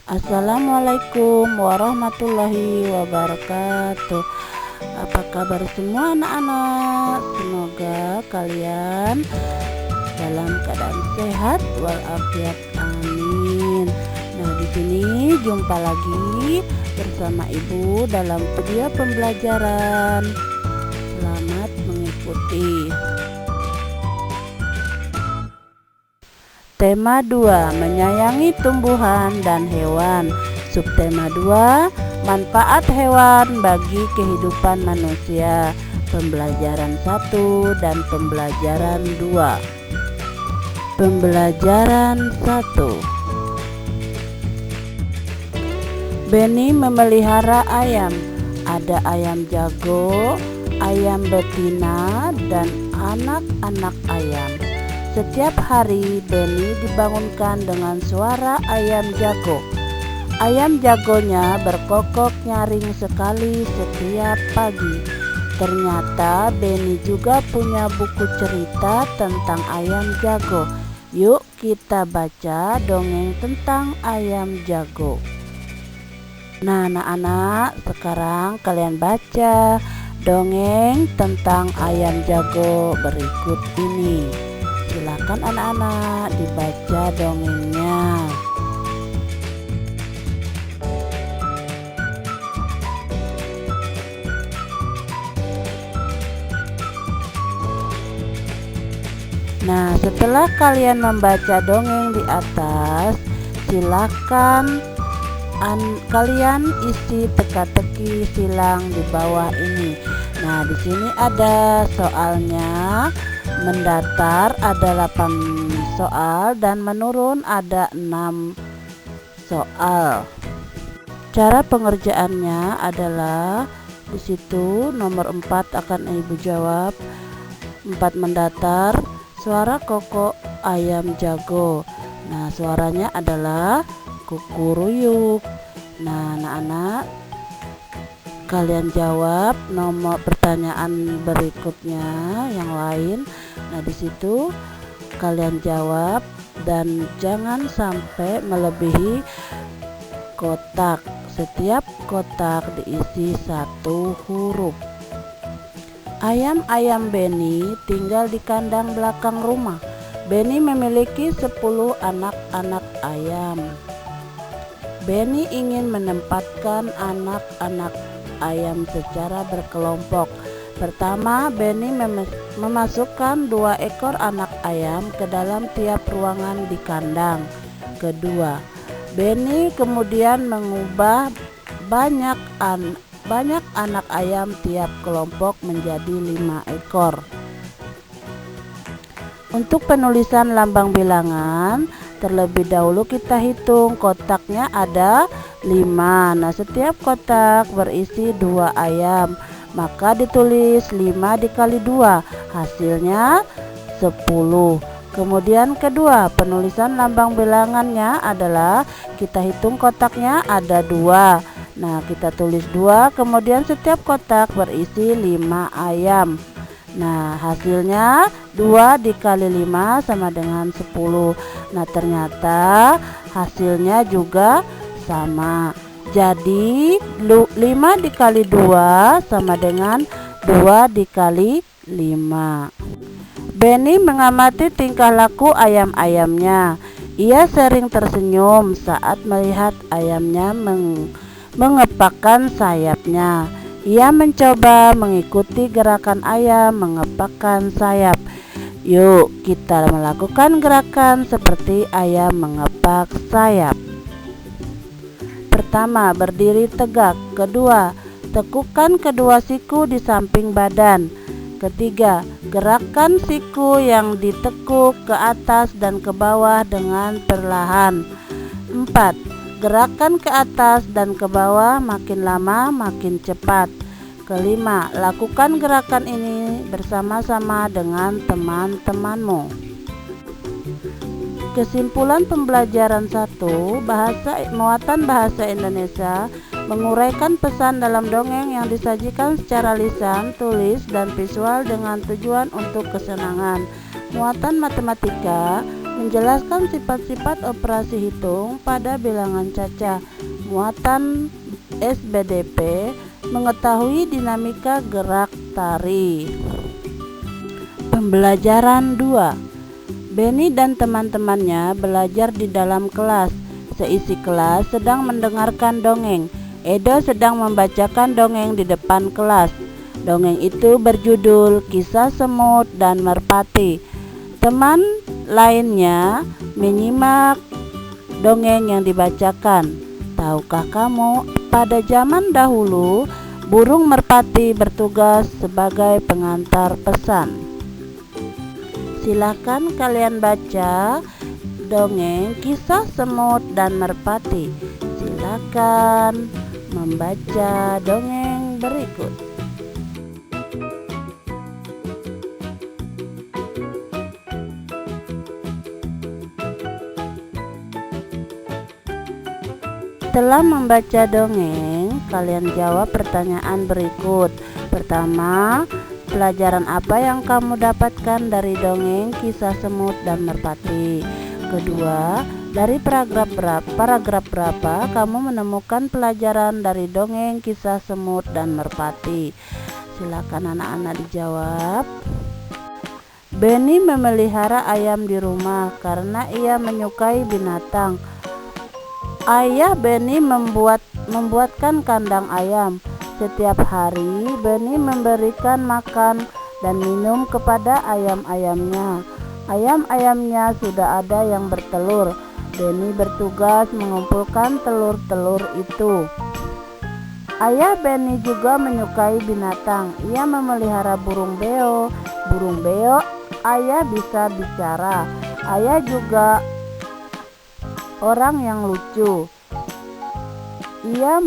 Assalamualaikum warahmatullahi wabarakatuh. Apa kabar semua anak-anak? Semoga kalian dalam keadaan sehat walafiat, amin. Nah, di sini jumpa lagi bersama Ibu dalam video pembelajaran. Selamat mengikuti. Tema 2, menyayangi tumbuhan dan hewan. Subtema 2, manfaat hewan bagi kehidupan manusia. Pembelajaran 1 dan pembelajaran 2. Pembelajaran 1. Beni memelihara ayam. Ada ayam jago, ayam betina, dan anak-anak ayam. Setiap hari Beni dibangunkan dengan suara ayam jago. Ayam jagonya berkokok nyaring sekali setiap pagi. Ternyata Beni juga punya buku cerita tentang ayam jago. Yuk kita baca dongeng tentang ayam jago. Nah anak-anak, sekarang kalian baca dongeng tentang ayam jago berikut ini. Silakan anak-anak dibaca dongengnya. Nah, setelah kalian membaca dongeng di atas, silakan kalian isi teka-teki silang di bawah ini. Nah, di sini ada soalnya. Mendatar ada 8 soal dan menurun ada 6 soal. Cara pengerjaannya adalah di situ nomor 4 akan Ibu jawab. 4 mendatar, suara kokok ayam jago. Nah, suaranya adalah kukuruyuk. Nah, anak-anak, kalian jawab nomor pertanyaan berikutnya yang lain. Nah, di situ kalian jawab dan jangan sampai melebihi kotak. Setiap kotak diisi 1 huruf. Ayam-ayam Beni tinggal di kandang belakang rumah. Beni memiliki 10 anak-anak ayam. Beni ingin menempatkan anak-anak ayam secara berkelompok. Pertama, Beni memasukkan 2 ekor anak ayam ke dalam tiap ruangan di kandang. Kedua, Beni kemudian mengubah banyak anak ayam tiap kelompok menjadi 5 ekor. Untuk penulisan lambang bilangan, terlebih dahulu kita hitung kotaknya ada 5. Nah, setiap kotak berisi 2 ayam, maka ditulis 5 dikali 2, hasilnya 10. Kemudian kedua, penulisan lambang bilangannya adalah kita hitung kotaknya ada 2. Nah, kita tulis 2, kemudian setiap kotak berisi 5 ayam. Nah, hasilnya 2 dikali 5 sama dengan 10. Nah, ternyata hasilnya juga sama. Jadi 5 dikali 2 sama dengan 2 dikali 5. Beni mengamati tingkah laku ayam-ayamnya. Ia sering tersenyum saat melihat ayamnya mengepakkan sayapnya. Ia mencoba mengikuti gerakan ayam mengepakkan sayap. Yuk kita melakukan gerakan seperti ayam mengepak sayap. Pertama, berdiri tegak. Kedua, tekukan kedua siku di samping badan. Ketiga, gerakan siku yang ditekuk ke atas dan ke bawah dengan perlahan. 4, gerakan ke atas dan ke bawah makin lama makin cepat. Kelima, lakukan gerakan ini bersama-sama dengan teman-temanmu. Kesimpulan pembelajaran 1, muatan bahasa Indonesia menguraikan pesan dalam dongeng yang disajikan secara lisan, tulis, dan visual dengan tujuan untuk kesenangan. Muatan matematika Menjelaskan sifat-sifat operasi hitung pada bilangan caca. Muatan SBDP, mengetahui dinamika gerak tari. Pembelajaran 2. Benny dan teman-temannya belajar di dalam kelas. Seisi kelas sedang mendengarkan dongeng. Edo sedang membacakan dongeng di depan kelas. Dongeng itu berjudul Kisah Semut dan Merpati. Teman lainnya menyimak dongeng yang dibacakan. Tahukah kamu, pada zaman dahulu burung merpati bertugas sebagai pengantar pesan. Silakan kalian baca dongeng Kisah Semut dan Merpati. Silakan membaca dongeng berikut. Setelah membaca dongeng, kalian jawab pertanyaan berikut. Pertama, pelajaran apa yang kamu dapatkan dari dongeng Kisah Semut dan Merpati? Kedua, dari paragraf berapa kamu menemukan pelajaran dari dongeng Kisah Semut dan Merpati? Silakan anak-anak dijawab. Benny memelihara ayam di rumah karena ia menyukai binatang. Ayah Benny membuatkan kandang ayam. Setiap hari Benny memberikan makan dan minum kepada ayam-ayamnya. Ayam-ayamnya sudah ada yang bertelur. Benny bertugas mengumpulkan telur-telur itu. Ayah Benny juga menyukai binatang. Ia memelihara burung beo. Burung beo ayah bisa bicara. Ayah juga orang yang lucu. Ia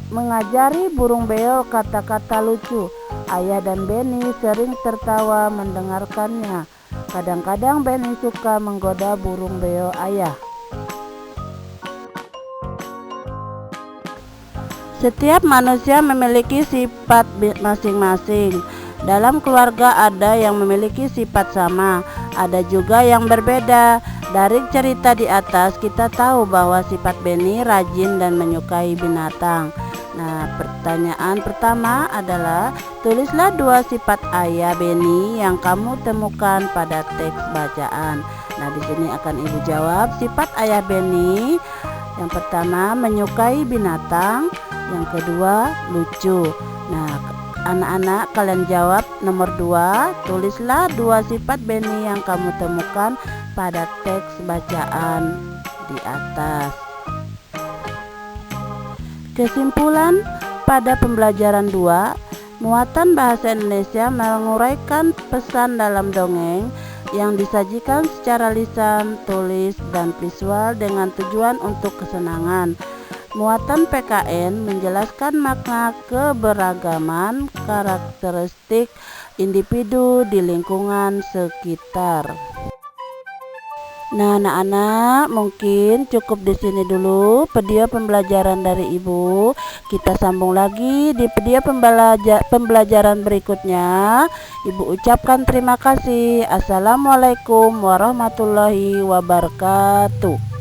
mengajari burung beo kata-kata lucu. Ayah dan Benny sering tertawa mendengarkannya. Kadang-kadang Benny suka menggoda burung beo ayah. Setiap manusia memiliki sifat masing-masing. Dalam keluarga ada yang memiliki sifat sama, ada juga yang berbeda. Dari cerita di atas kita tahu bahwa sifat Benny rajin dan menyukai binatang. Nah, pertanyaan pertama adalah tulislah 2 sifat ayah Benny yang kamu temukan pada teks bacaan. Nah, di sini akan Ibu jawab. Sifat ayah Benny yang pertama menyukai binatang, yang kedua lucu. Nah, anak-anak kalian jawab nomor 2. Tulislah 2 sifat Benny yang kamu temukan pada teks bacaan di atas. Kesimpulan pada pembelajaran 2, muatan bahasa Indonesia menguraikan pesan dalam dongeng yang disajikan secara lisan, tulis, dan visual dengan tujuan untuk kesenangan. Muatan PKN menjelaskan makna keberagaman karakteristik individu di lingkungan sekitar. Nah, anak-anak, mungkin cukup di sini dulu video pembelajaran dari Ibu. Kita sambung lagi di video pembelajaran berikutnya. Ibu ucapkan terima kasih. Assalamualaikum warahmatullahi wabarakatuh.